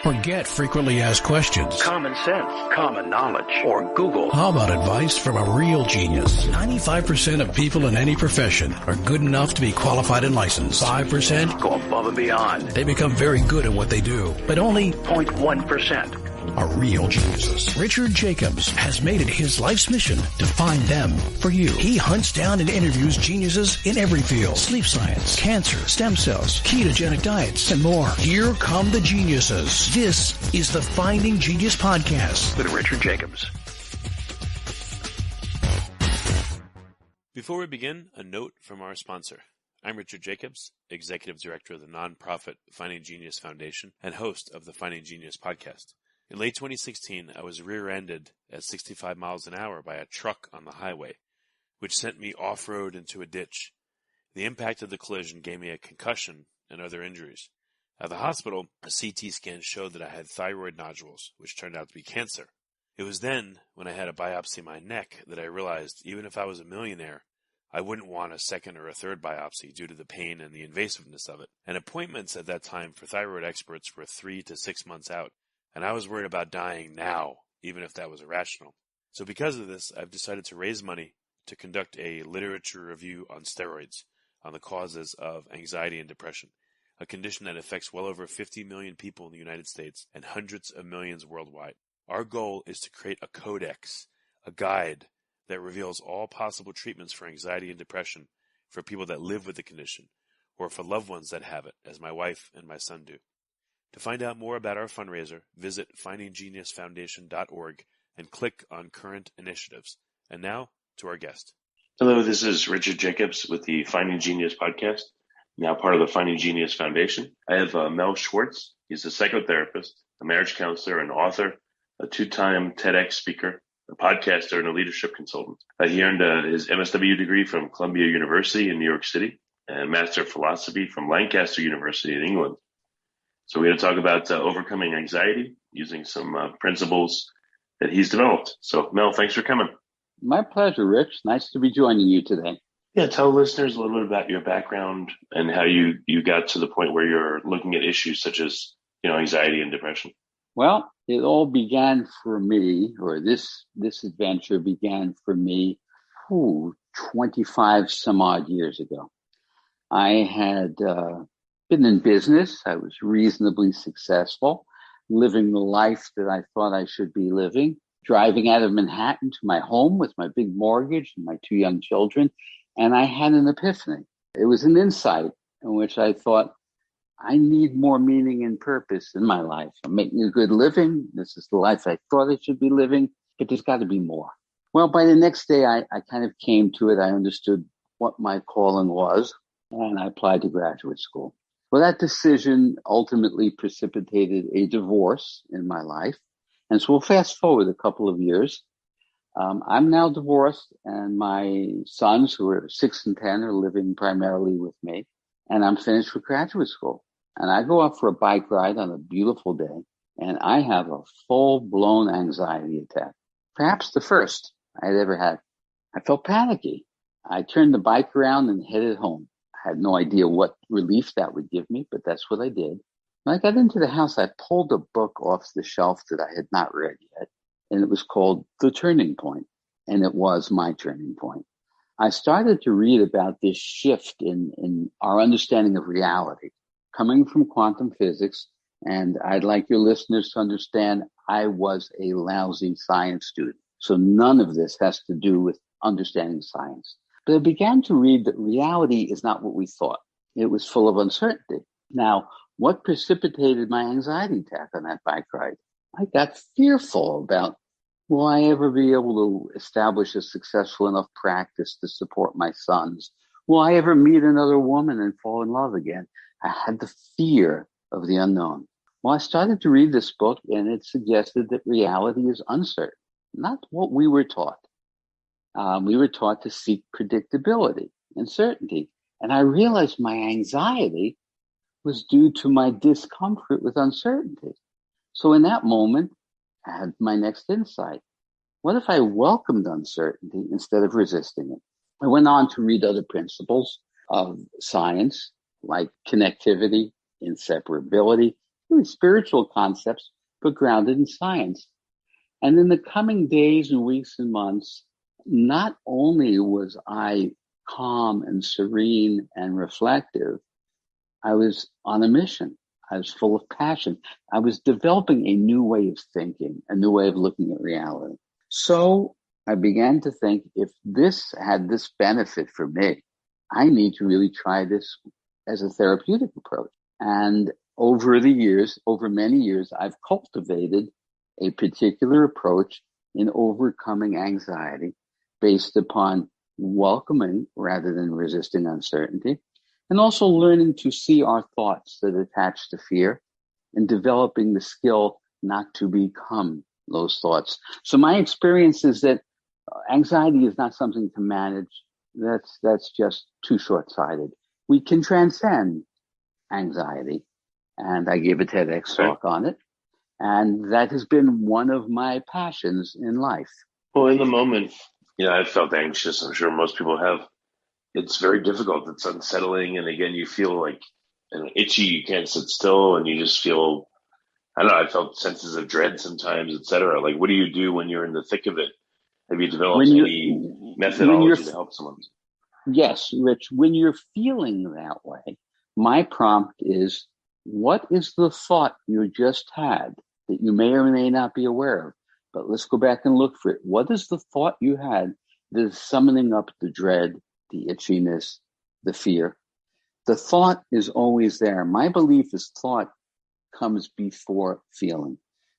Or get frequently asked questions. Common sense, common knowledge, or Google. How about advice from a real genius? 95% of people in any profession are good enough to be qualified and licensed. 5% go above and beyond. They become very good at what they do, but only 0.1% are real geniuses. Richard Jacobs has made it his life's mission to find them for you. He hunts down and interviews geniuses in every field. Sleep science, cancer, stem cells, ketogenic diets, and more. Here come the geniuses. This is the Finding Genius Podcast with Richard Jacobs. Before we begin, a note from our sponsor. I'm Richard Jacobs, Executive Director of the nonprofit Finding Genius Foundation and host of the Finding Genius Podcast. In late 2016, I was rear-ended at 65 miles an hour by a truck on the highway, which sent me off-road into a ditch. The impact of the collision gave me a concussion and other injuries. At the hospital, a CT scan showed that I had thyroid nodules, which turned out to be cancer. It was then, when I had a biopsy in my neck, that I realized even if I was a millionaire, I wouldn't want a second or a third biopsy due to the pain and the invasiveness of it. And appointments at that time for thyroid experts were 3 to 6 months out. And I was worried about dying now, even if that was irrational. So because of this, I've decided to raise money to conduct a literature review on steroids, on the causes of anxiety and depression, a condition that affects well over 50 million people in the United States and hundreds of millions worldwide. Our goal is to create a codex, a guide that reveals all possible treatments for anxiety and depression for people that live with the condition, or for loved ones that have it, as my wife and my son do. To find out more about our fundraiser, visit findinggeniusfoundation.org and click on current initiatives. And now to our guest. Hello, this is Richard Jacobs with the Finding Genius podcast, now part of the Finding Genius Foundation. I have Mel Schwartz. He's a psychotherapist, a marriage counselor, an author, a 2-time TEDx speaker, a podcaster, and a leadership consultant. He earned his MSW degree from Columbia University in New York City and a Master of Philosophy from Lancaster University in England. So we're going to talk about overcoming anxiety using some principles that he's developed. So, Mel, thanks for coming. My pleasure, Rich. Nice to be joining you today. Yeah, tell listeners a little bit about your background and how you got to the point where you're looking at issues such as, anxiety and depression. Well, it all began for me, or this adventure began for me 25 some odd years ago. I had been in business. I was reasonably successful, living the life that I thought I should be living, driving out of Manhattan to my home with my big mortgage and my 2 young children. And I had an epiphany. It was an insight in which I thought, I need more meaning and purpose in my life. I'm making a good living. This is the life I thought I should be living, but there's got to be more. Well, by the next day, I kind of came to it. I understood what my calling was, and I applied to graduate school. Well, that decision ultimately precipitated a divorce in my life. And so we'll fast forward a couple of years. I'm now divorced, and my sons, who are 6 and 10, are living primarily with me. And I'm finished with graduate school. And I go out for a bike ride on a beautiful day, and I have a full-blown anxiety attack, perhaps the first I had ever had. I felt panicky. I turned the bike around and headed home. I had no idea what relief that would give me, but that's what I did. When I got into the house, I pulled a book off the shelf that I had not read yet, and it was called The Turning Point, and it was my turning point. I started to read about this shift in our understanding of reality, coming from quantum physics, and I'd like your listeners to understand I was a lousy science student, so none of this has to do with understanding science. But I began to read that reality is not what we thought. It was full of uncertainty. Now, what precipitated my anxiety attack on that bike ride? I got fearful about, will I ever be able to establish a successful enough practice to support my sons? Will I ever meet another woman and fall in love again? I had the fear of the unknown. Well, I started to read this book, and it suggested that reality is uncertain, not what we were taught. We were taught to seek predictability and certainty. And I realized my anxiety was due to my discomfort with uncertainty. So in that moment, I had my next insight. What if I welcomed uncertainty instead of resisting it? I went on to read other principles of science, like connectivity, inseparability, really spiritual concepts, but grounded in science. And in the coming days and weeks and months, not only was I calm and serene and reflective, I was on a mission. I was full of passion. I was developing a new way of thinking, a new way of looking at reality. So I began to think, if this had this benefit for me, I need to really try this as a therapeutic approach. And over many years, I've cultivated a particular approach in overcoming anxiety based upon welcoming rather than resisting uncertainty, and also learning to see our thoughts that attach to fear and developing the skill not to become those thoughts. So my experience is that anxiety is not something to manage. That's just too short-sighted. We can transcend anxiety. And I gave a TEDx talk on it. And that has been one of my passions in life. Well, in the moment, I've felt anxious. I'm sure most people have. It's very difficult. It's unsettling. And again, you feel like itchy. You can't sit still and you just feel, I don't know, I felt senses of dread sometimes, et cetera. Like, what do you do when you're in the thick of it? Have you developed any methodology to help someone? Yes, Rich, when you're feeling that way, my prompt is, what is the thought you just had that you may or may not be aware of? But let's go back and look for it. What is the thought you had that is summoning up the dread, the itchiness, the fear? The thought is always there. My belief is thought comes before feeling.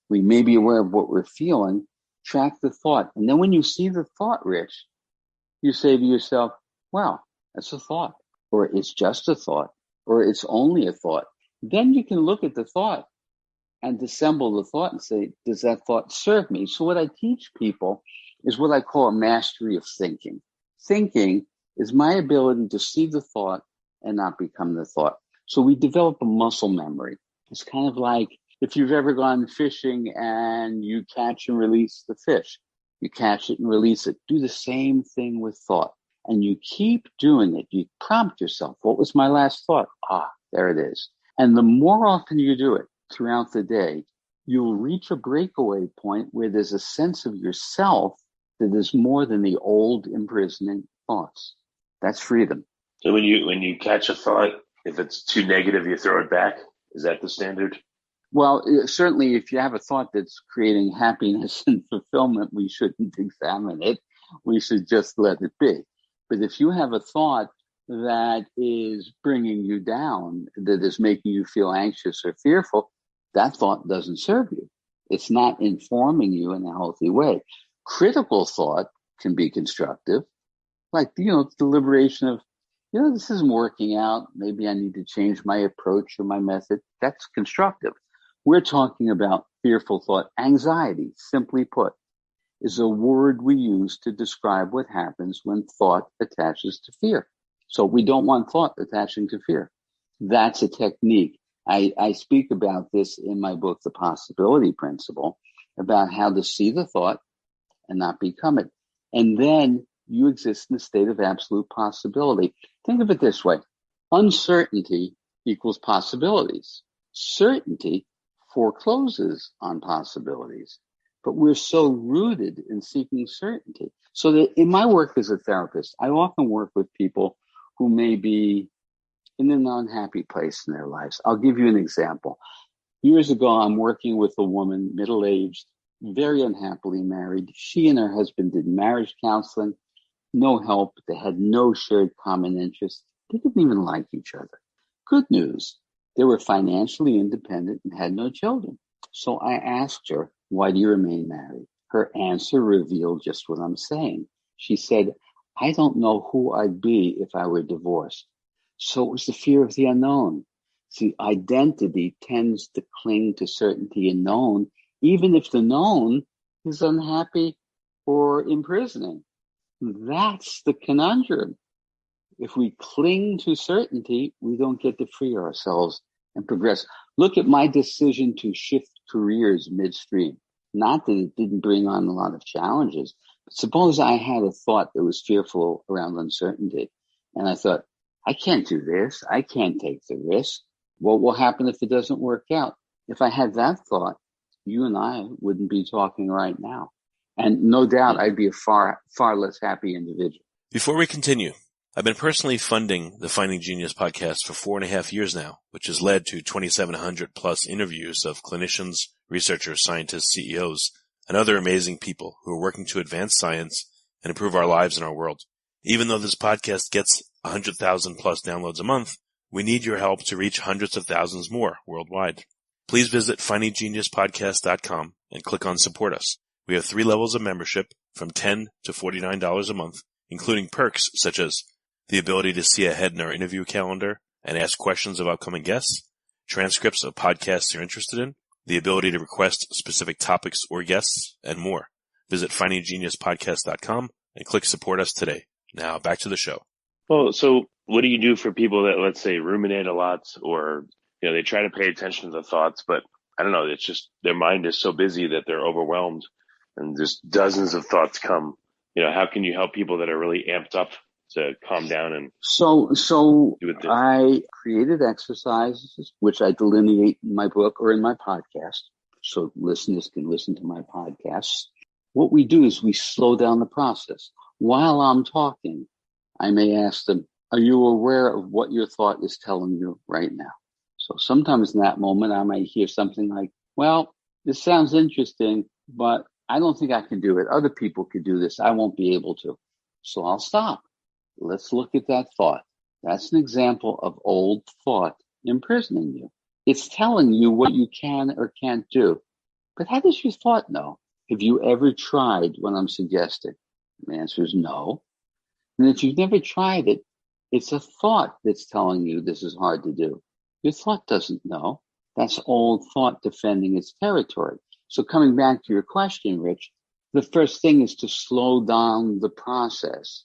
We may be aware of what we're feeling, track the thought. And then when you see the thought, Rich, you say to yourself, wow, that's a thought, or it's just a thought, or it's only a thought. Then you can look at the thought and dissemble the thought and say, does that thought serve me? So what I teach people is what I call a mastery of thinking. Thinking is my ability to see the thought and not become the thought. So we develop a muscle memory. It's kind of like if you've ever gone fishing and you catch and release the fish. You catch it and release it. Do the same thing with thought. And you keep doing it. You prompt yourself, what was my last thought? There it is. And the more often you do it throughout the day, you'll reach a breakaway point where there's a sense of yourself that is more than the old imprisoning thoughts. That's freedom. So when you catch a thought, if it's too negative, you throw it back. Is that the standard? Well, certainly if you have a thought that's creating happiness and fulfillment, we shouldn't examine it. We should just let it be. But if you have a thought that is bringing you down, that is making you feel anxious or fearful, that thought doesn't serve you. It's not informing you in a healthy way. Critical thought can be constructive, like, the deliberation of, this isn't working out. Maybe I need to change my approach or my method. That's constructive. We're talking about fearful thought. Anxiety, simply put, is a word we use to describe what happens when thought attaches to fear. So we don't want thought attaching to fear. That's a technique. I speak about this in my book, The Possibility Principle, about how to see the thought and not become it. And then you exist in a state of absolute possibility. Think of it this way. Uncertainty equals possibilities. Certainty forecloses on possibilities. But we're so rooted in seeking certainty. So that in my work as a therapist, I often work with people who may be in an unhappy place in their lives. I'll give you an example. Years ago, I'm working with a woman, middle-aged, very unhappily married. She and her husband did marriage counseling, no help. They had no shared common interests. They didn't even like each other. Good news, they were financially independent and had no children. So I asked her, why do you remain married? Her answer revealed just what I'm saying. She said, I don't know who I'd be if I were divorced. So it was the fear of the unknown. See, identity tends to cling to certainty and known, even if the known is unhappy or imprisoning. That's the conundrum. If we cling to certainty, we don't get to free ourselves and progress. Look at my decision to shift careers midstream. Not that it didn't bring on a lot of challenges. But suppose I had a thought that was fearful around uncertainty. And I thought, I can't do this. I can't take the risk. What will happen if it doesn't work out? If I had that thought, you and I wouldn't be talking right now. And no doubt I'd be a far less happy individual. Before we continue, I've been personally funding the Finding Genius podcast for 4.5 years now, which has led to 2,700 plus interviews of clinicians, researchers, scientists, CEOs, and other amazing people who are working to advance science and improve our lives and our world. Even though this podcast gets 100,000 plus downloads a month, we need your help to reach hundreds of thousands more worldwide. Please visit findinggeniuspodcast.com and click on Support Us. We have 3 levels of membership from $10 to $49 a month, including perks such as the ability to see ahead in our interview calendar and ask questions of upcoming guests, transcripts of podcasts you're interested in, the ability to request specific topics or guests, and more. Visit findinggeniuspodcast.com and click Support Us today. Now back to the show. Well, so what do you do for people that, let's say, ruminate a lot, or they try to pay attention to the thoughts, but I don't know, it's just their mind is so busy that they're overwhelmed and just dozens of thoughts come. How can you help people that are really amped up to calm down and So do it? I created exercises, which I delineate in my book or in my podcast, so listeners can listen to my podcasts. What we do is we slow down the process. While I'm talking, I may ask them, are you aware of what your thought is telling you right now? So sometimes in that moment, I might hear something like, well, this sounds interesting, but I don't think I can do it. Other people could do this. I won't be able to. So I'll stop. Let's look at that thought. That's an example of old thought imprisoning you. It's telling you what you can or can't do. But how does your thought know? Have you ever tried what I'm suggesting? The answer is no. And if you've never tried it, it's a thought that's telling you this is hard to do. Your thought doesn't know. That's old thought defending its territory. So coming back to your question, Rich, the first thing is to slow down the process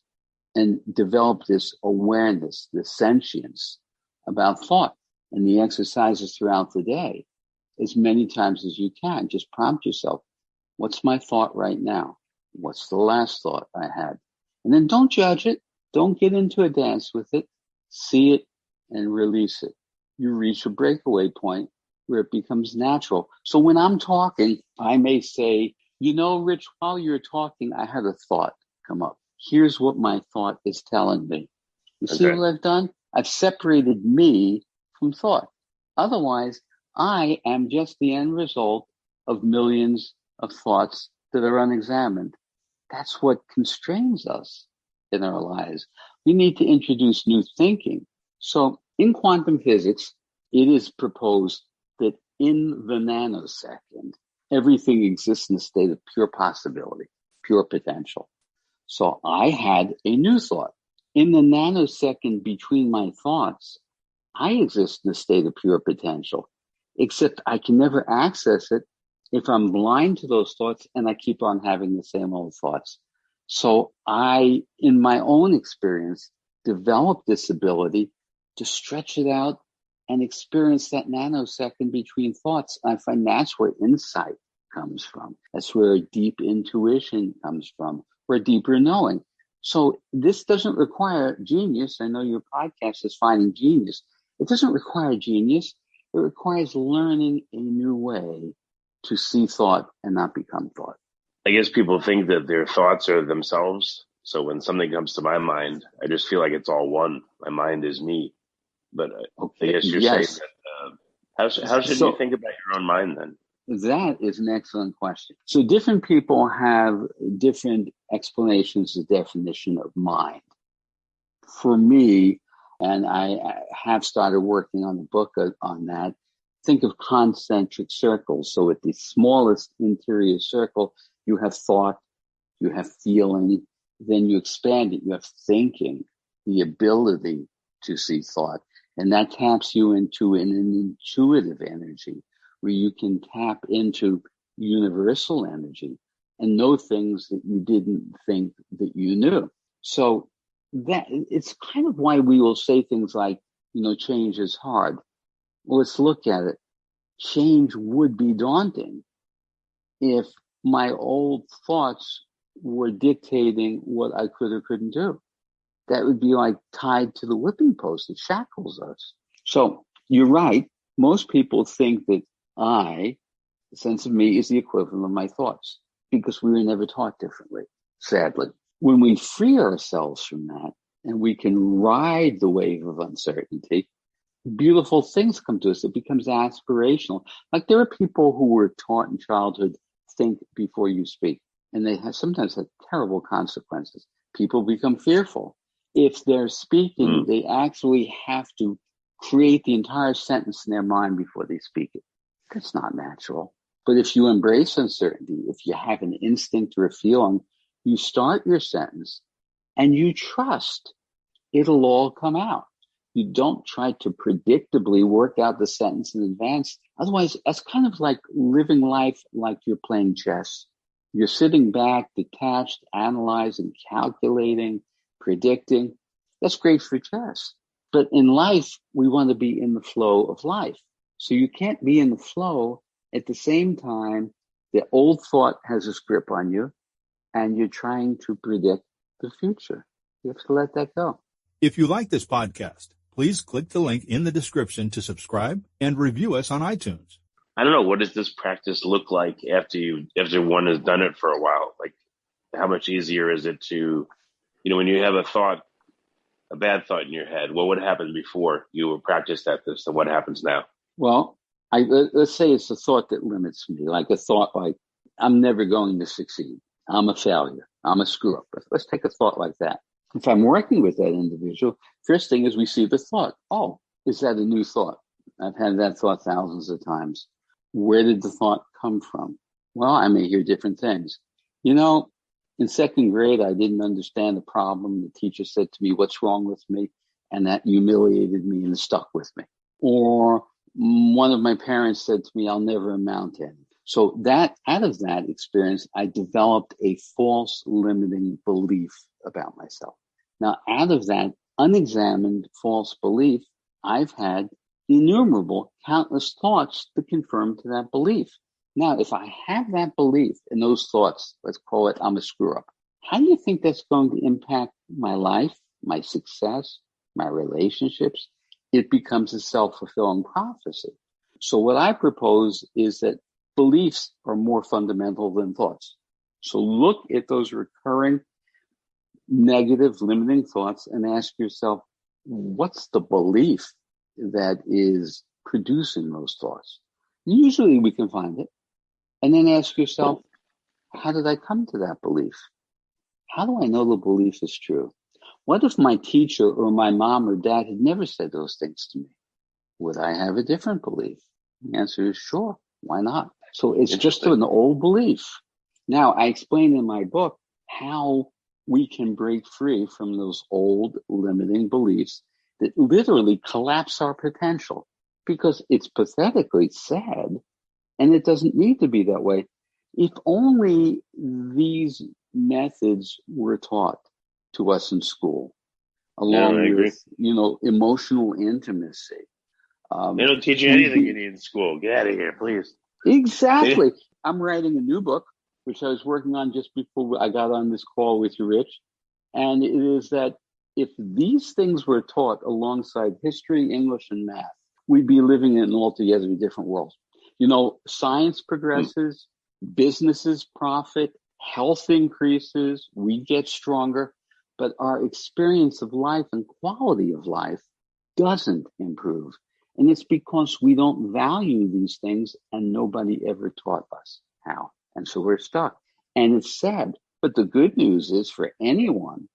and develop this awareness, this sentience about thought. And the exercises throughout the day, as many times as you can, just prompt yourself, what's my thought right now? What's the last thought I had? And then don't judge it. Don't get into a dance with it. See it and release it. You reach a breakaway point where it becomes natural. So when I'm talking, I may say, Rich, while you're talking, I had a thought come up. Here's what my thought is telling me. You see what I've done? I've separated me from thought. Otherwise, I am just the end result of millions of thoughts that are unexamined. That's what constrains us in our lives. We need to introduce new thinking. So in quantum physics, it is proposed that in the nanosecond, everything exists in a state of pure possibility, pure potential. So I had a new thought. In the nanosecond between my thoughts, I exist in a state of pure potential, except I can never access it if I'm blind to those thoughts and I keep on having the same old thoughts. So I, in my own experience, developed this ability to stretch it out and experience that nanosecond between thoughts. I find that's where insight comes from. That's where deep intuition comes from, where deeper knowing. So this doesn't require genius. I know your podcast is Finding Genius. It doesn't require genius. It requires learning a new way to see thought and not become thought. I guess people think that their thoughts are themselves. So when something comes to my mind, I just feel like it's all one. My mind is me. But I guess you're saying that, how should you think about your own mind then? That is an excellent question. So different people have different explanations of definition of mind. For me, and I have started working on a book on that, think of concentric circles. So at the smallest interior circle, you have thought, you have feeling, then you expand it. You have thinking, the ability to see thought. And that taps you into an intuitive energy where you can tap into universal energy and know things that you didn't think that you knew. So that it's kind of why we will say things like, change is hard. Well, let's look at it. Change would be daunting if my old thoughts were dictating what I could or couldn't do. That would be like tied to the whipping post. It shackles us. So you're right. Most people think that the sense of me is the equivalent of my thoughts, because we were never taught differently, sadly. When we free ourselves from that and we can ride the wave of uncertainty, beautiful things come to us. It becomes aspirational. Like there are people who were taught in childhood, think before you speak, and they have sometimes have terrible consequences. People become fearful. If they're speaking, they actually have to create the entire sentence in their mind before they speak it. That's not natural. But if you embrace uncertainty, if you have an instinct or a feeling, you start your sentence and you trust it'll all come out. You don't try to predictably work out the sentence in advance. Otherwise, that's kind of like living life like you're playing chess. You're sitting back, detached, analyzing, calculating, predicting. That's great for chess. But in life, we want to be in the flow of life. So you can't be in the flow at the same time the old thought has a grip on you and you're trying to predict the future. You have to let that go. If you like this podcast, please click the link in the description to subscribe and review us on iTunes. I don't know. What does this practice look like after one has done it for a while? Like, how much easier is it to, when you have a bad thought in your head, what would happen before you practiced that this and what happens now? Well, let's say it's a thought that limits me, like a thought like, I'm never going to succeed. I'm a failure. I'm a screw up. Let's take a thought like that. If I'm working with that individual, first thing is we see the thought. Oh, is that a new thought? I've had that thought thousands of times. Where did the thought come from? Well, I may hear different things. In second grade, I didn't understand the problem. The teacher said to me, what's wrong with me? And that humiliated me and stuck with me. Or one of my parents said to me, I'll never amount to anything. So out of that experience, I developed a false limiting belief about myself. Now, out of that unexamined false belief, I've had innumerable, countless thoughts to confirm to that belief. Now, if I have that belief and those thoughts, let's call it I'm a screw up, how do you think that's going to impact my life, my success, my relationships? It becomes a self-fulfilling prophecy. So what I propose is that beliefs are more fundamental than thoughts. So look at those recurring negative limiting thoughts and ask yourself, what's the belief that is producing those thoughts? Usually we can find it. And then ask yourself, how did I come to that belief? How do I know the belief is true? What if my teacher or my mom or dad had never said those things to me? Would I have a different belief? The answer is sure. Why not? So it's just an old belief. Now, I explain in my book how we can break free from those old limiting beliefs that literally collapse our potential, because it's pathetically sad and it doesn't need to be that way. If only these methods were taught to us in school, along with, emotional intimacy. They don't teach you anything you need in school. Get out of here, please. Exactly. I'm writing a new book, which I was working on just before I got on this call with you, Rich. And it is that if these things were taught alongside history, English, and math, we'd be living in an altogether different world. Science progresses, businesses profit, health increases, we get stronger, but our experience of life and quality of life doesn't improve. And it's because we don't value these things and nobody ever taught us how. And so we're stuck. And it's sad. But the good news is for anyone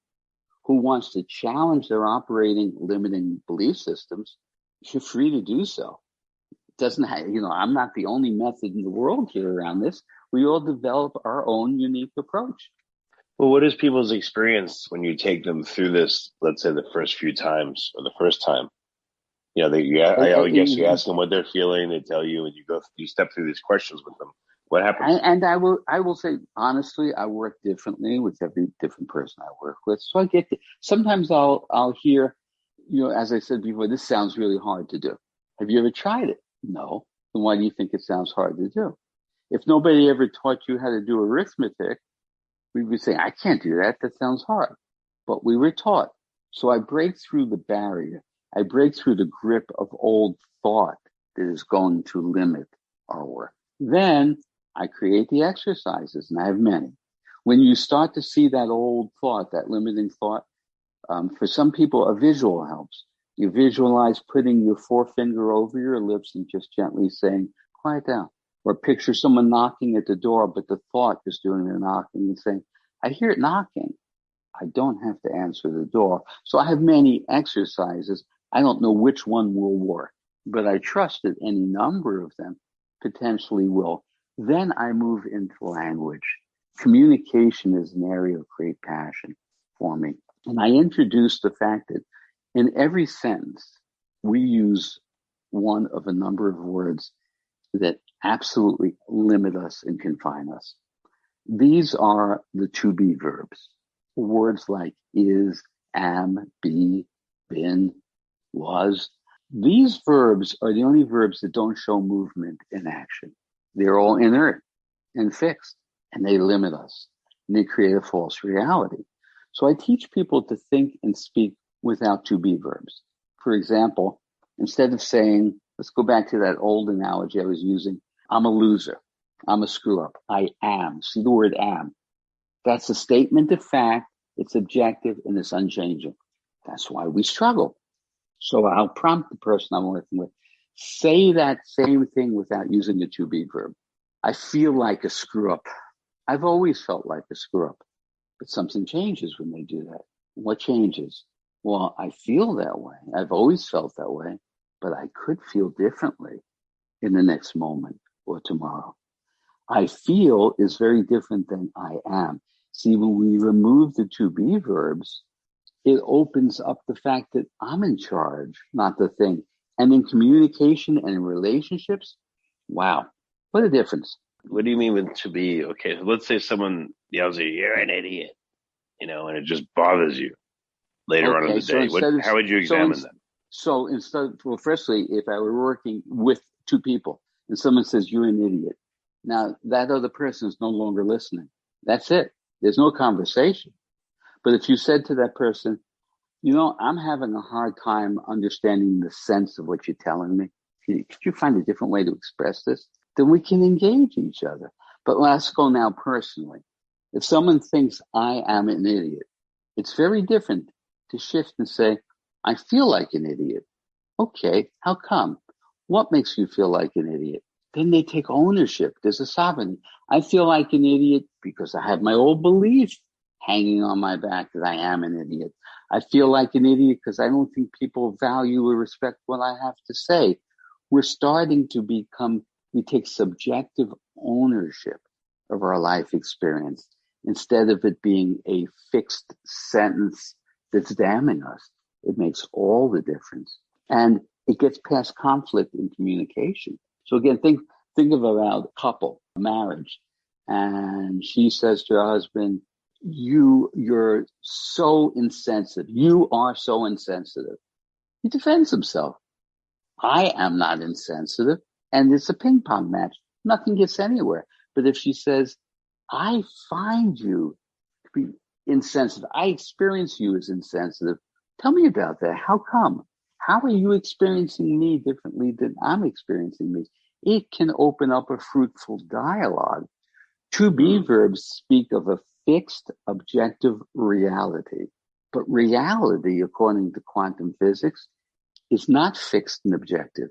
who wants to challenge their operating limiting belief systems, you're free to do so. It doesn't have, I'm not the only method in the world here around this. We all develop our own unique approach. Well, what is people's experience when you take them through this, let's say the first few times or the first time? I guess you ask them what they're feeling, they tell you, and you step through these questions with them. What happens? And I will say, honestly, I work differently with every different person I work with. So I get sometimes I'll hear, as I said before, this sounds really hard to do. Have you ever tried it? No. Then why do you think it sounds hard to do? If nobody ever taught you how to do arithmetic, we would say, I can't do that. That sounds hard. But we were taught. So I break through the barrier. I break through the grip of old thought that is going to limit our work. Then I create the exercises, and I have many. When you start to see that old thought, that limiting thought, for some people, a visual helps. You visualize putting your forefinger over your lips and just gently saying, quiet down. Or picture someone knocking at the door, but the thought is doing the knocking and saying, I hear it knocking. I don't have to answer the door. So I have many exercises. I don't know which one will work, but I trust that any number of them potentially will. Then I move into language. Communication is an area of great passion for me. And I introduced the fact that in every sentence, we use one of a number of words that absolutely limit us and confine us. These are the to be verbs. Words like is, am, be, been, was. These verbs are the only verbs that don't show movement in action. They're all inert and fixed, and they limit us, and they create a false reality. So I teach people to think and speak without to be verbs. For example, instead of saying, let's go back to that old analogy I was using, I'm a loser, I'm a screw up, I am. See the word am. That's a statement of fact, it's objective, and it's unchanging. That's why we struggle. So I'll prompt the person I'm working with, say that same thing without using the to be verb. I feel like a screw up. I've always felt like a screw up, but something changes when they do that. What changes? Well, I feel that way. I've always felt that way, but I could feel differently in the next moment or tomorrow. I feel is very different than I am. See, when we remove the to be verbs, it opens up the fact that I'm in charge, not the thing. And in communication and in relationships, wow, what a difference. What do you mean with to be? Okay, so let's say someone yells at you, you're an idiot, and it just bothers you later on in the day. How would you examine that? So firstly, if I were working with two people and someone says, you're an idiot, now that other person is no longer listening. That's it. There's no conversation. But if you said to that person, I'm having a hard time understanding the sense of what you're telling me. Could you find a different way to express this? Then we can engage each other. But let's go now personally. If someone thinks I am an idiot, it's very different to shift and say, I feel like an idiot. Okay, how come? What makes you feel like an idiot? Then they take ownership. There's a sovereignty. I feel like an idiot because I have my old belief hanging on my back that I am an idiot. I feel like an idiot because I don't think people value or respect what I have to say. We're starting to we take subjective ownership of our life experience instead of it being a fixed sentence that's damning us. It makes all the difference. And it gets past conflict in communication. So again, think of about a couple, a marriage, and she says to her husband, you're so insensitive. You are so insensitive. He defends himself. I am not insensitive. And it's a ping pong match. Nothing gets anywhere. But if she says, I find you to be insensitive. I experience you as insensitive. Tell me about that. How come? How are you experiencing me differently than I'm experiencing me? It can open up a fruitful dialogue. To be verbs speak of a fixed objective reality. But reality, according to quantum physics, is not fixed and objective.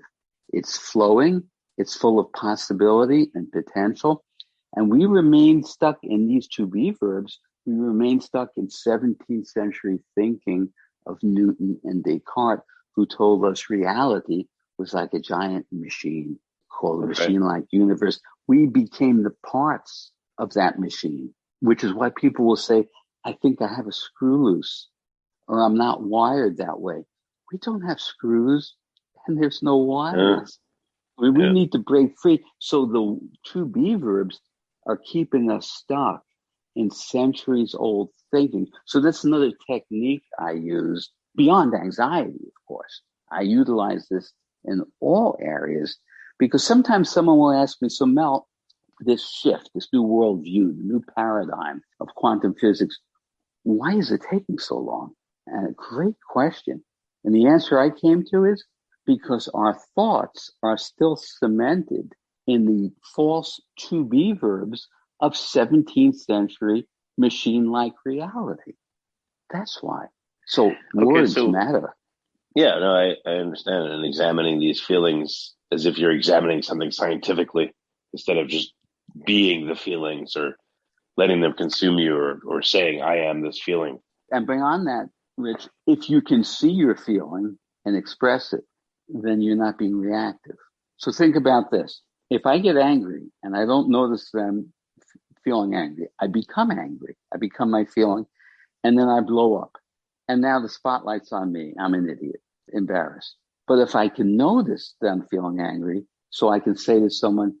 It's flowing. It's full of possibility and potential. And we remain stuck in these to be verbs. We remain stuck in 17th century thinking of Newton and Descartes, who told us reality was like a giant machine called a machine-like universe. We became the parts of that machine, which is why people will say, I think I have a screw loose, or I'm not wired that way. We don't have screws, and there's no wires. We need to break free. So the to be verbs are keeping us stuck in centuries-old thinking. So that's another technique I use beyond anxiety, of course. I utilize this in all areas because sometimes someone will ask me, so Mel, this shift, this new worldview, the new paradigm of quantum physics, why is it taking so long? And a great question. And the answer I came to is because our thoughts are still cemented in the false to be verbs of 17th century machine-like reality. That's why. So words matter. Yeah, no, I understand. And examining these feelings as if you're examining something scientifically instead of just being the feelings or letting them consume you or saying, I am this feeling. And beyond that, Rich, if you can see your feeling and express it, then you're not being reactive. So think about this. If I get angry and I don't notice them feeling angry, I become angry. I become my feeling, and then I blow up. And now the spotlight's on me. I'm an idiot, embarrassed. But if I can notice them feeling angry, so I can say to someone,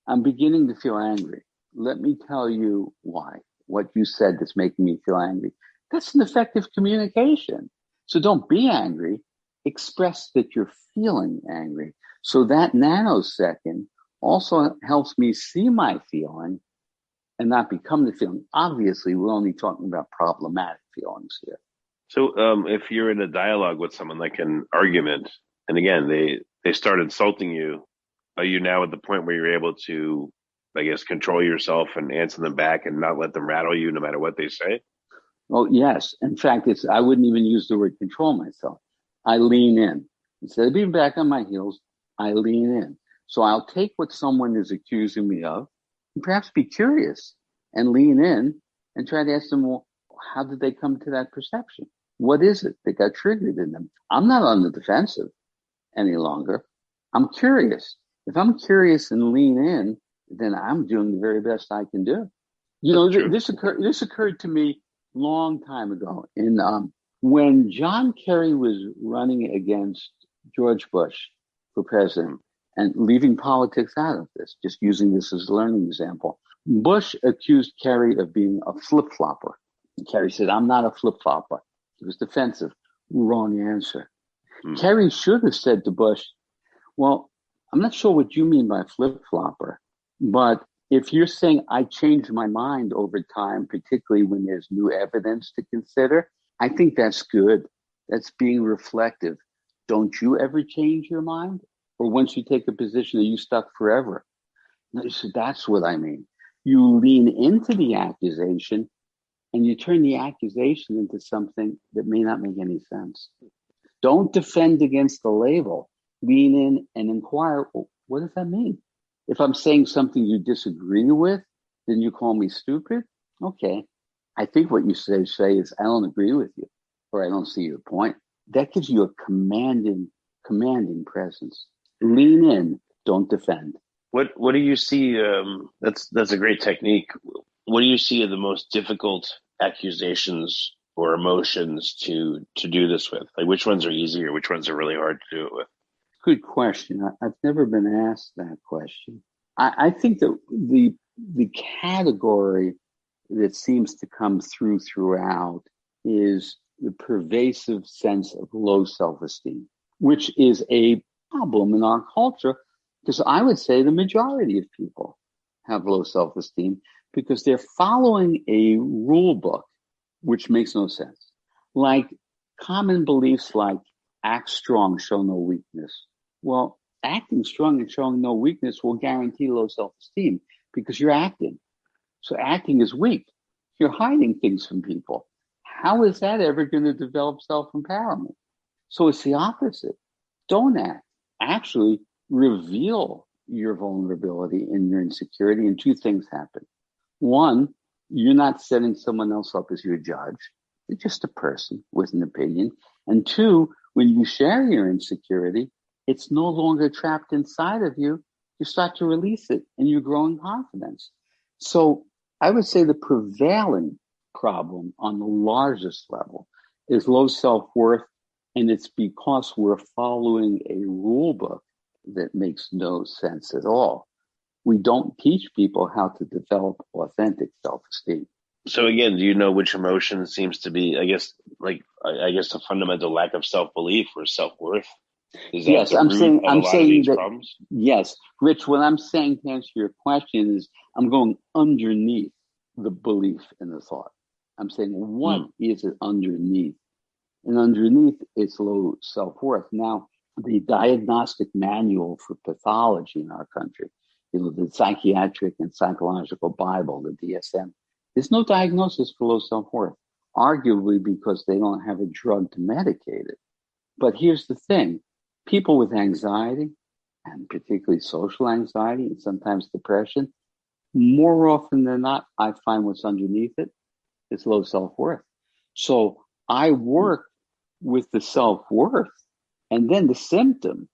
I'm beginning to feel angry. Let me tell you why. What you said that's making me feel angry. That's an effective communication. So don't be angry. Express that you're feeling angry. So that nanosecond also helps me see my feeling and not become the feeling. Obviously, we're only talking about problematic feelings here. So if you're in a dialogue with someone, like an argument, and again, they start insulting you, are you now at the point where you're able to, I guess, control yourself and answer them back and not let them rattle you no matter what they say? Well, yes. In fact, I wouldn't even use the word control myself. I lean in. Instead of being back on my heels, I lean in. So I'll take what someone is accusing me of and perhaps be curious and lean in and try to ask them, well, how did they come to that perception? What is it that got triggered in them? I'm not on the defensive any longer. I'm curious. If I'm curious and lean in, then I'm doing the very best I can do. This occurred to me long time ago. When John Kerry was running against George Bush for president and leaving politics out of this, just using this as a learning example, Bush accused Kerry of being a flip-flopper. And Kerry said, I'm not a flip-flopper. He was defensive. Wrong answer. Kerry should have said to Bush, well, I'm not sure what you mean by flip-flopper, but if you're saying I changed my mind over time, particularly when there's new evidence to consider, I think that's good. That's being reflective. Don't you ever change your mind? Or once you take a position, are you stuck forever? No, so that's what I mean. You lean into the accusation and you turn the accusation into something that may not make any sense. Don't defend against the label. Lean in and inquire, well, what does that mean? If I'm saying something you disagree with, then you call me stupid? Okay. I think what you say is, I don't agree with you, or I don't see your point. That gives you a commanding presence. Lean in, don't defend. What do you see? That's a great technique. What do you see are the most difficult accusations or emotions to do this with? Like, which ones are easier? Which ones are really hard to do it with? Good question. I've never been asked that question. I think that the category that seems to come throughout is the pervasive sense of low self-esteem, which is a problem in our culture, because I would say the majority of people have low self-esteem because they're following a rule book, which makes no sense. Like common beliefs like act strong, show no weakness. Well, acting strong and showing no weakness will guarantee low self-esteem because you're acting. So acting is weak. You're hiding things from people. How is that ever going to develop self-empowerment? So it's the opposite. Don't act. Actually reveal your vulnerability and your insecurity, and two things happen. One, you're not setting someone else up as your judge. You're just a person with an opinion. And two, when you share your insecurity, it's no longer trapped inside of you. You start to release it and you grow in confidence. So I would say the prevailing problem on the largest level is low self-worth. And it's because we're following a rule book that makes no sense at all. We don't teach people how to develop authentic self-esteem. So again, do you know which emotion seems to be, I guess, a fundamental lack of self-belief or self-worth? Is that yes, the root of a lot of these problems? Yes, Rich, what I'm saying to answer your question is I'm going underneath the belief in the thought. I'm saying, what is it underneath? And underneath, it's low self-worth. Now, the diagnostic manual for pathology in our country, the psychiatric and psychological Bible, the DSM. There's no diagnosis for low self-worth, arguably because they don't have a drug to medicate it. But here's the thing. People with anxiety, and particularly social anxiety and sometimes depression, more often than not, I find what's underneath it is low self-worth. So I work with the self-worth, and then the symptom,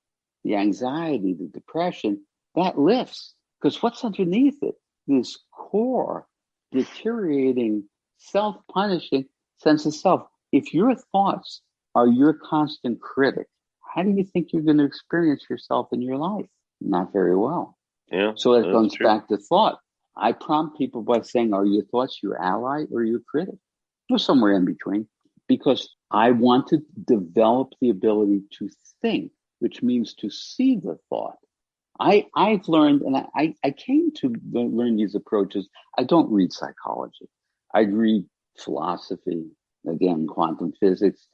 the anxiety, the depression, that lifts. Because what's underneath it? This core, deteriorating, self-punishing sense of self. If your thoughts are your constant critic, how do you think you're going to experience yourself in your life? Not very well. Yeah. So it comes back to thought. I prompt people by saying, are your thoughts your ally or your critic? Or somewhere in between. Because I want to develop the ability to think, which means to see the thought. I've learned, and I came to learn these approaches. I don't read psychology. I read philosophy, again, quantum physics.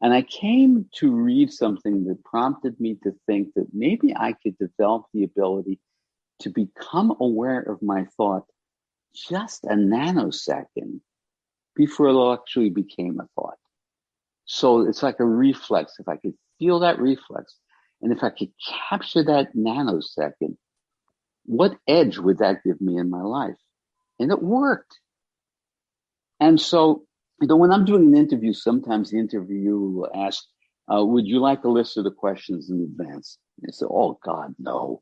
And I came to read something that prompted me to think that maybe I could develop the ability to become aware of my thought just a nanosecond before it actually became a thought. So it's like a reflex. If I could feel that reflex, and if I could capture that nanosecond, what edge would that give me in my life? And it worked. And so, when I'm doing an interview, sometimes the interviewer will ask, would you like a list of the questions in advance? And I say, oh God, no.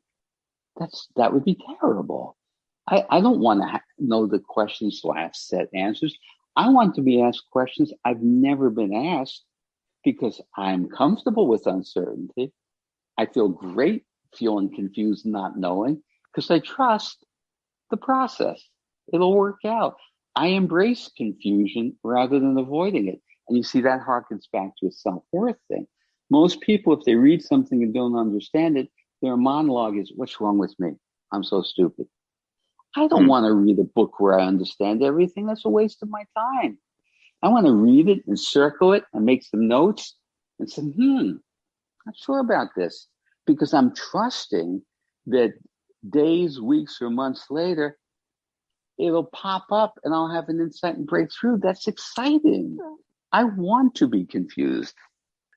That would be terrible. I don't want to know the questions so I have set answers. I want to be asked questions I've never been asked because I'm comfortable with uncertainty. I feel great feeling confused, not knowing, because I trust the process. It'll work out. I embrace confusion rather than avoiding it. And you see, that harkens back to a self-worth thing. Most people, if they read something and don't understand it, their monologue is, what's wrong with me? I'm so stupid. I don't want to read a book where I understand everything. That's a waste of my time. I want to read it and circle it and make some notes and say, not sure about this, because I'm trusting that days, weeks, or months later, it'll pop up and I'll have an insight and breakthrough. That's exciting. I want to be confused.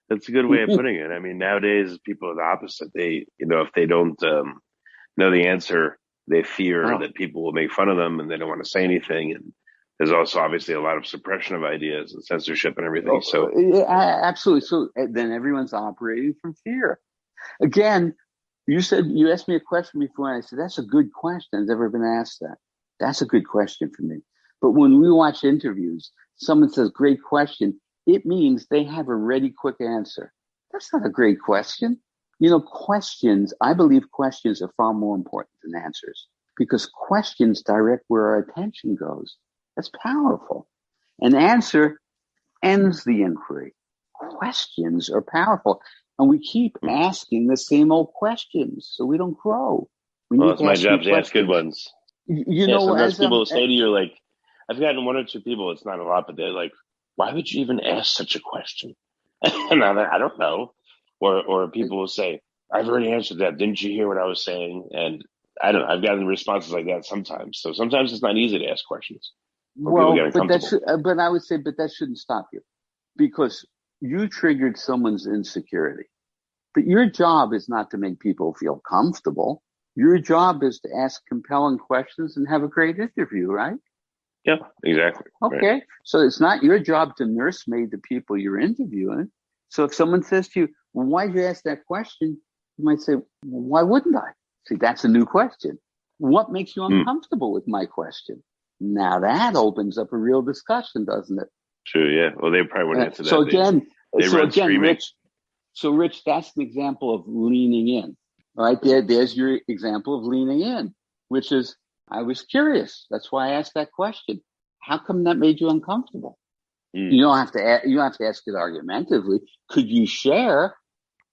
That's a good way of putting it. I mean, nowadays people are the opposite. They, if they don't know the answer, they fear that people will make fun of them and they don't want to say anything. And there's also obviously a lot of suppression of ideas and censorship and everything. So absolutely. So then everyone's operating from fear. Again, you asked me a question before, and I said, that's a good question. I've never been asked that. That's a good question for me. But when we watch interviews, someone says, great question. It means they have a ready, quick answer. That's not a great question. Questions, I believe questions are far more important than answers because questions direct where our attention goes. That's powerful. An answer ends the inquiry. Questions are powerful. And we keep asking the same old questions, so we don't grow. It's my job to ask good ones. Sometimes people will say to you, like, I've gotten one or two people, it's not a lot, but they're like, why would you even ask such a question? And I'm like, I don't know. Or people will say, I've already answered that. Didn't you hear what I was saying? And I don't know. I've gotten responses like that sometimes. So sometimes it's not easy to ask questions. But I would say, that shouldn't stop you because you triggered someone's insecurity. But your job is not to make people feel comfortable. Your job is to ask compelling questions and have a great interview, right? Yeah, exactly. Okay. Right. So it's not your job to nursemaid the people you're interviewing. So if someone says to you, well, why did you ask that question? You might say, well, why wouldn't I? See, that's a new question. What makes you uncomfortable with my question? Now that opens up a real discussion, doesn't it? Sure, yeah. Well, they probably wouldn't answer that. Rich, that's an example of leaning in. All right, there's your example of leaning in, which is, I was curious. That's why I asked that question. How come that made you uncomfortable? You don't have to ask it argumentatively. Could you share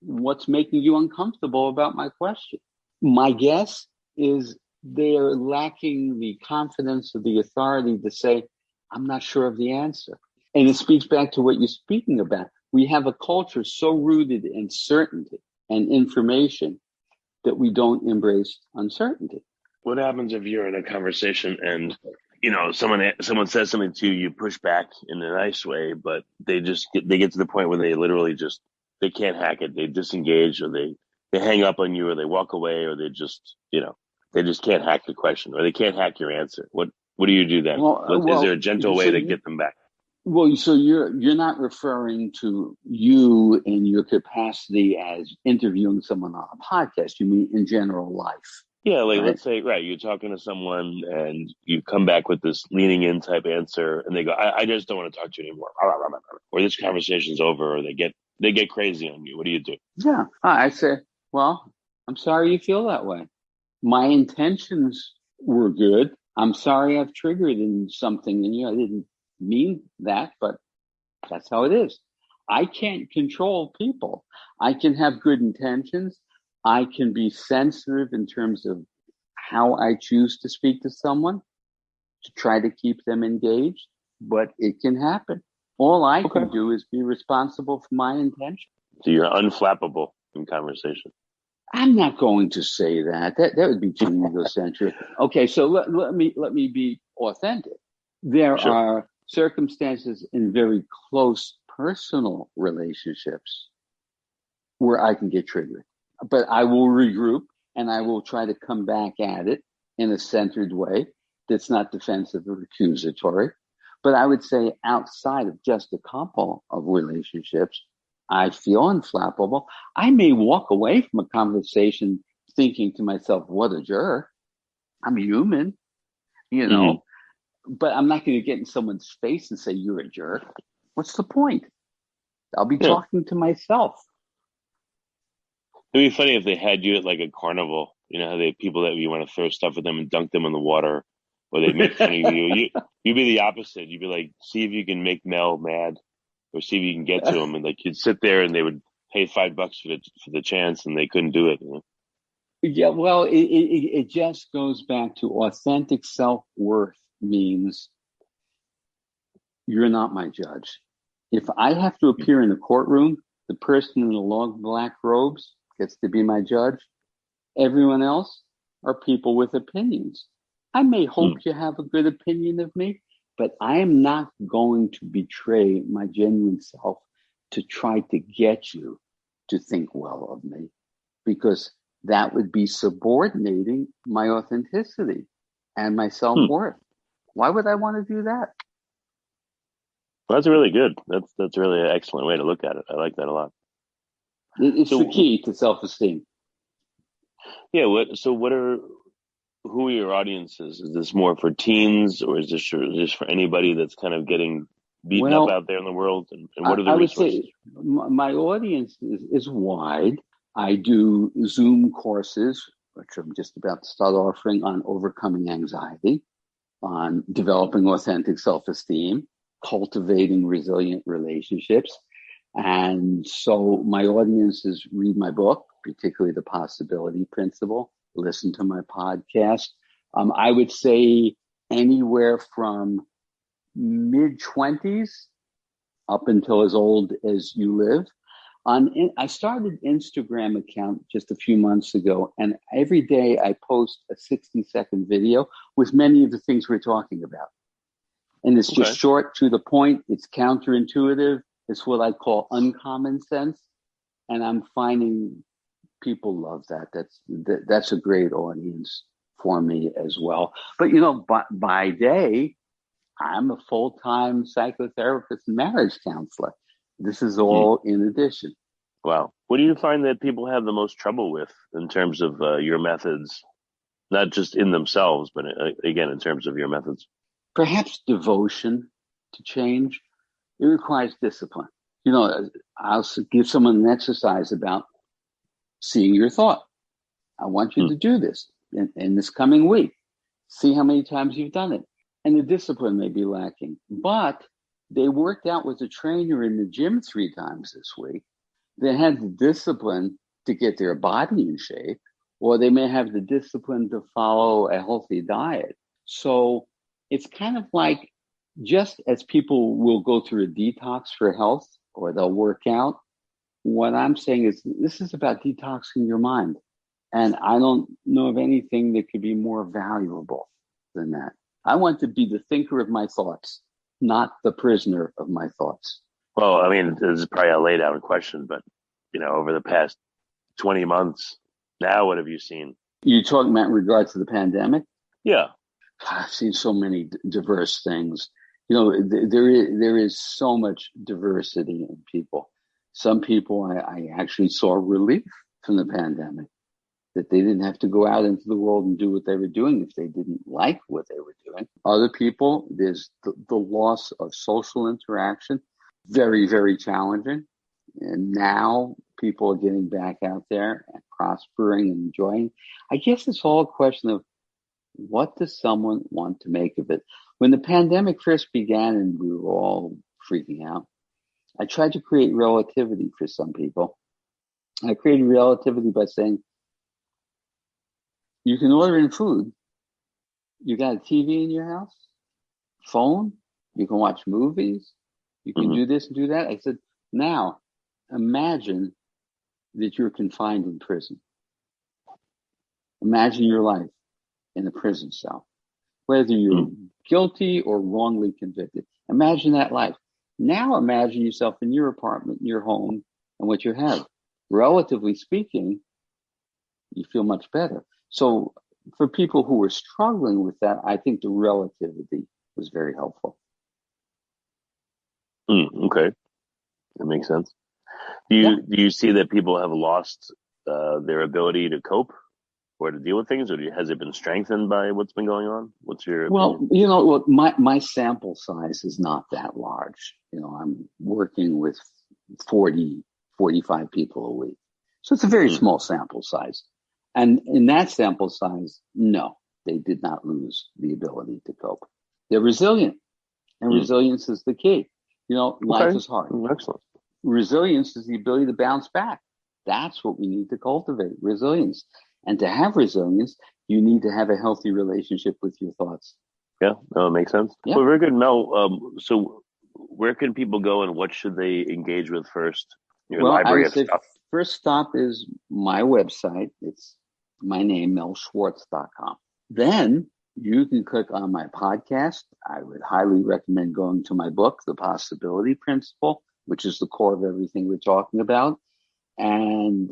what's making you uncomfortable about my question? My guess is they're lacking the confidence or the authority to say, I'm not sure of the answer. And it speaks back to what you're speaking about. We have a culture so rooted in certainty. and information that we don't embrace uncertainty. What happens if you're in a conversation and, someone says something to you, you push back in a nice way, but they get to the point where they literally they can't hack it. They disengage, or they hang up on you, or they walk away, or they just can't hack the question, or they can't hack your answer. What do you do then? Is there a gentle way to get them back? Well, so you're not referring to you in your capacity as interviewing someone on a podcast. You mean in general life? Yeah, right? Let's say, you're talking to someone and you come back with this leaning in type answer, and they go, I just don't want to talk to you anymore. Or this conversation's over, or they get crazy on you. What do you do? Yeah, I say, well, I'm sorry you feel that way. My intentions were good. I'm sorry I've triggered in something in you. I didn't mean that, but that's how it is. I can't control people. I can have good intentions. I can be sensitive in terms of how I choose to speak to someone to try to keep them engaged, but it can happen. All I can do is be responsible for my intention. So you're unflappable in conversation. I'm not going to say that. That would be too egocentric. Okay, so let me be authentic. There are circumstances in very close personal relationships where I can get triggered, but I will regroup and I will try to come back at it in a centered way that's not defensive or accusatory. But I would say outside of just a couple of relationships, I feel unflappable. I may walk away from a conversation thinking to myself, what a jerk. I'm human, but I'm not going to get in someone's face and say, you're a jerk. What's the point? I'll be talking to myself. It'd be funny if they had you at like a carnival. You know how they have people that you want to throw stuff at them and dunk them in the water, or they make fun of you. You'd be the opposite. You'd be like, see if you can make Mel mad, or see if you can get to him. And like you'd sit there and they would pay $5 for the chance, and they couldn't do it. Yeah, well, it just goes back to authentic self-worth means you're not my judge. If I have to appear in a courtroom, the person in the long black robes gets to be my judge. Everyone else are people with opinions. I may hope you have a good opinion of me, but I am not going to betray my genuine self to try to get you to think well of me, because that would be subordinating my authenticity and my self-worth. Why would I want to do that? Well, that's really good. That's really an excellent way to look at it. I like that a lot. It's the key to self-esteem. Yeah. Who are your audiences? Is this more for teens, or is this just for anybody that's kind of getting beaten up out there in the world? And what are the resources? I would say my audience is wide. I do Zoom courses, which I'm just about to start offering, on overcoming anxiety, on developing authentic self-esteem, cultivating resilient relationships. And so my audiences read my book, particularly The Possibility Principle, listen to my podcast. I would say anywhere from mid-20s up until as old as you live. I started an Instagram account just a few months ago, and every day I post a 60-second video with many of the things we're talking about. And it's just short, to the point. It's counterintuitive. It's what I call uncommon sense. And I'm finding people love that. That's a great audience for me as well. But, by day, I'm a full-time psychotherapist and marriage counselor. This is all in addition. Wow. What do you find that people have the most trouble with in terms of your methods, not just in themselves, but again, in terms of your methods? Perhaps devotion to change. It requires discipline. I'll give someone an exercise about seeing your thought. I want you to do this in this coming week. See how many times you've done it. And the discipline may be lacking, but they worked out with a trainer in the gym 3 times this week. They had the discipline to get their body in shape, or they may have the discipline to follow a healthy diet. So it's kind of like, just as people will go through a detox for health, or they'll work out, what I'm saying is this is about detoxing your mind. And I don't know of anything that could be more valuable than that. I want to be the thinker of my thoughts, not the prisoner of my thoughts. Well, I mean, this is probably a lay down question, but, over the past 20 months, now what have you seen? You're talking about in regards to the pandemic? Yeah. I've seen so many diverse things. There is so much diversity in people. Some people I actually saw relief from the pandemic, that they didn't have to go out into the world and do what they were doing if they didn't like what they were doing. Other people, there's the loss of social interaction, very, very challenging. And now people are getting back out there and prospering and enjoying. I guess it's all a question of what does someone want to make of it? When the pandemic first began and we were all freaking out, I tried to create relativity for some people. I created relativity by saying, you can order in food. You got a TV in your house, phone, you can watch movies, you can do this and do that. I said, now imagine that you're confined in prison. Imagine your life in a prison cell, whether you're guilty or wrongly convicted. Imagine that life. Now imagine yourself in your apartment, your home, and what you have. Relatively speaking, you feel much better. So for people who were struggling with that, I think the relativity was very helpful. Okay. That makes sense. Do you see that people have lost their ability to cope or to deal with things, or has it been strengthened by what's been going on? What's your opinion? Well, my sample size is not that large. I'm working with 40, 45 people a week. So it's a very small sample size. And in that sample size, no, they did not lose the ability to cope. They're resilient, and resilience is the key. Life is hard. Excellent. Resilience is the ability to bounce back. That's what we need to cultivate, resilience. And to have resilience, you need to have a healthy relationship with your thoughts. Yeah, that makes sense. Yeah. Well, very good, Mel. So where can people go and what should they engage with first? Your library of stuff. First stop is my website. It's my name, melschwartz.com. Then you can click on my podcast. I would highly recommend going to my book, The Possibility Principle, which is the core of everything we're talking about. And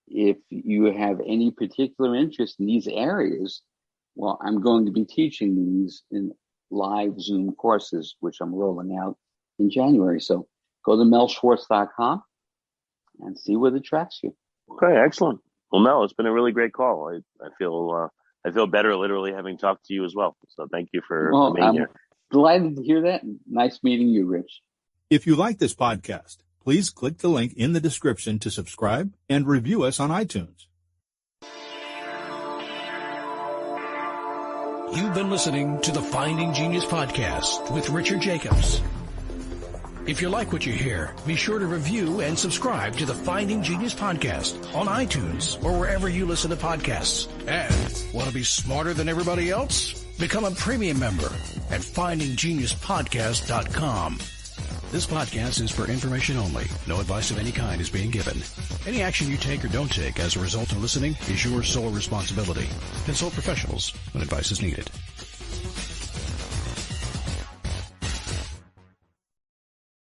if you have any particular interest in these areas, well, I'm going to be teaching these in live Zoom courses, which I'm rolling out in January. So go to melschwartz.com and see what attracts you. Okay, excellent. Well, Mel, it's been a really great call. I feel better literally having talked to you as well. So thank you for being here. Delighted to hear that. Nice meeting you, Rich. If you like this podcast, please click the link in the description to subscribe and review us on iTunes. You've been listening to the Finding Genius podcast with Richard Jacobs. If you like what you hear, be sure to review and subscribe to the Finding Genius podcast on iTunes or wherever you listen to podcasts. And want to be smarter than everybody else? Become a premium member at findinggeniuspodcast.com. This podcast is for information only. No advice of any kind is being given. Any action you take or don't take as a result of listening is your sole responsibility. Consult professionals when advice is needed.